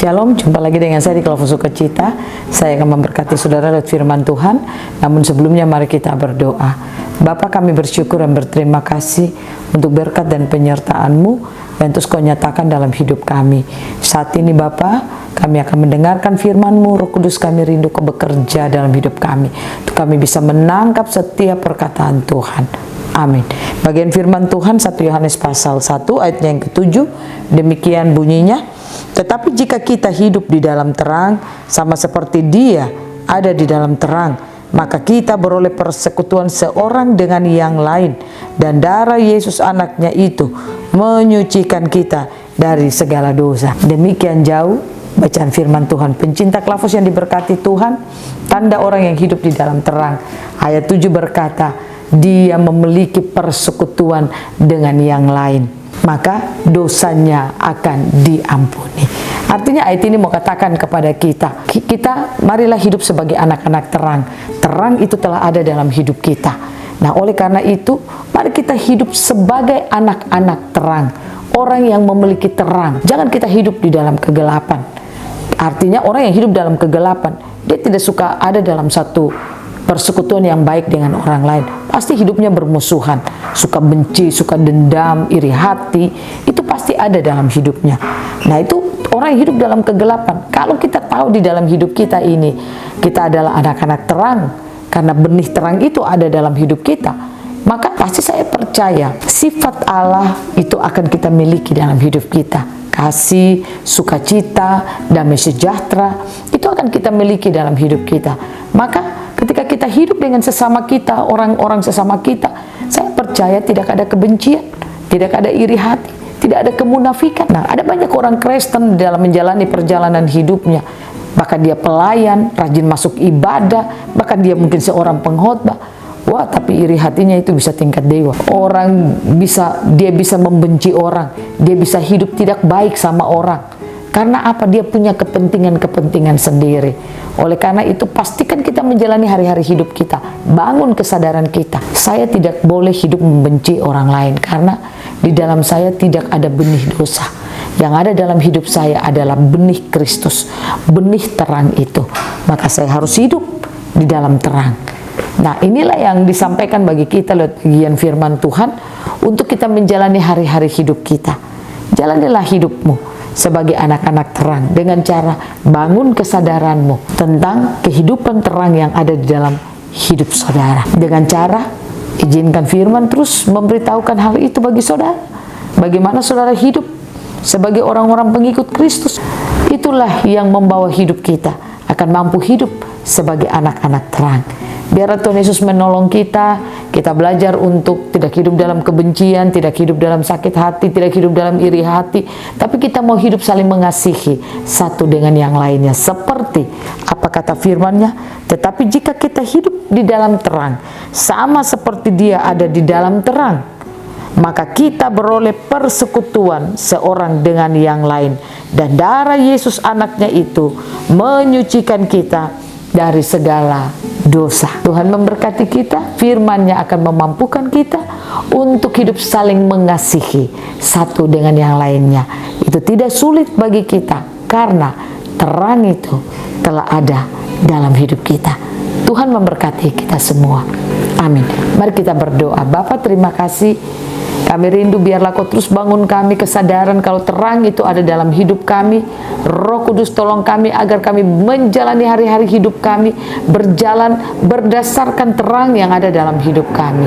Shalom, jumpa lagi dengan saya di Kelompok Sukacita. Saya akan memberkati saudara lewat firman Tuhan. Namun sebelumnya mari kita berdoa. Bapa, kami bersyukur dan berterima kasih untuk berkat dan penyertaan-Mu yang terus Kau nyatakan dalam hidup kami. Saat ini Bapa, kami akan mendengarkan firman-Mu. Roh Kudus, kami rindu Kau bekerja dalam hidup kami, untuk kami bisa menangkap setiap perkataan Tuhan. Amin. Bagian firman Tuhan 1 Yohanes pasal 1 ayatnya yang ke-7, demikian bunyinya. Tetapi jika kita hidup di dalam terang, sama seperti Dia ada di dalam terang, maka kita beroleh persekutuan seorang dengan yang lain, dan darah Yesus anaknya itu menyucikan kita dari segala dosa. Demikian jauh bacaan firman Tuhan. Pencinta Klafos yang diberkati Tuhan, tanda orang yang hidup di dalam terang. Ayat 7 berkata, dia memiliki persekutuan dengan yang lain, maka dosanya akan diampuni. Artinya ayat ini mau katakan kepada kita, marilah hidup sebagai anak-anak terang. Terang itu telah ada dalam hidup kita. Nah, oleh karena itu, mari kita hidup sebagai anak-anak terang, orang yang memiliki terang. Jangan kita hidup di dalam kegelapan. Artinya orang yang hidup dalam kegelapan, dia tidak suka ada dalam satu persekutuan yang baik dengan orang lain. Pasti hidupnya bermusuhan, suka benci, suka dendam, iri hati, itu pasti ada dalam hidupnya. Nah, itu orang yang hidup dalam kegelapan. Kalau kita tahu di dalam hidup kita ini, kita adalah anak-anak terang, karena benih terang itu ada dalam hidup kita, maka pasti saya percaya sifat Allah itu akan kita miliki dalam hidup kita. Kasih, sukacita, damai sejahtera, itu akan kita miliki dalam hidup kita. Maka ketika kita hidup dengan sesama kita, orang-orang sesama kita, saya percaya tidak ada kebencian, tidak ada iri hati, tidak ada kemunafikan. Nah, ada banyak orang Kristen dalam menjalani perjalanan hidupnya, bahkan dia pelayan, rajin masuk ibadah, bahkan dia mungkin seorang pengkhotbah. Wah, tapi iri hatinya itu bisa tingkat dewa. Dia bisa membenci orang, dia bisa hidup tidak baik sama orang. Karena apa? Dia punya kepentingan-kepentingan sendiri. Oleh karena itu, pastikan kita menjalani hari-hari hidup kita. Bangun kesadaran kita. Saya tidak boleh hidup membenci orang lain, karena di dalam saya tidak ada benih dosa. Yang ada dalam hidup saya adalah benih Kristus, benih terang itu. Maka saya harus hidup di dalam terang. Nah, inilah yang disampaikan bagi kita lewat bagian firman Tuhan, untuk kita menjalani hari-hari hidup kita. Jalanilah hidupmu sebagai anak-anak terang dengan cara bangun kesadaranmu tentang kehidupan terang yang ada di dalam hidup saudara. Dengan cara izinkan firman terus memberitahukan hal itu bagi saudara. Bagaimana saudara hidup sebagai orang-orang pengikut Kristus. Itulah yang membawa hidup kita akan mampu hidup sebagai anak-anak terang. Biar Tuhan Yesus menolong kita belajar untuk tidak hidup dalam kebencian, tidak hidup dalam sakit hati, tidak hidup dalam iri hati, tapi kita mau hidup saling mengasihi satu dengan yang lainnya. Seperti apa kata firman-Nya, tetapi jika kita hidup di dalam terang, sama seperti Dia ada di dalam terang, maka kita beroleh persekutuan seorang dengan yang lain, dan darah Yesus anaknya itu menyucikan kita dari segala dosa. Tuhan memberkati kita, firman-Nya akan memampukan kita untuk hidup saling mengasihi satu dengan yang lainnya. Itu tidak sulit bagi kita, karena terang itu telah ada dalam hidup kita. Tuhan memberkati kita semua. Amin. Mari kita berdoa. Bapa, terima kasih. Kami rindu biarlah Kau terus bangun kami kesadaran kalau terang itu ada dalam hidup kami. Roh Kudus tolong kami agar kami menjalani hari-hari hidup kami, berjalan berdasarkan terang yang ada dalam hidup kami,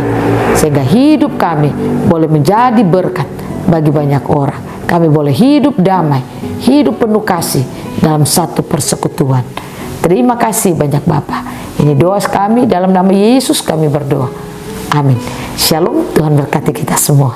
sehingga hidup kami boleh menjadi berkat bagi banyak orang. Kami boleh hidup damai, hidup penuh kasih dalam satu persekutuan. Terima kasih banyak Bapa. Ini doa kami, dalam nama Yesus kami berdoa. Amin. Shalom, Tuhan berkati kita semua.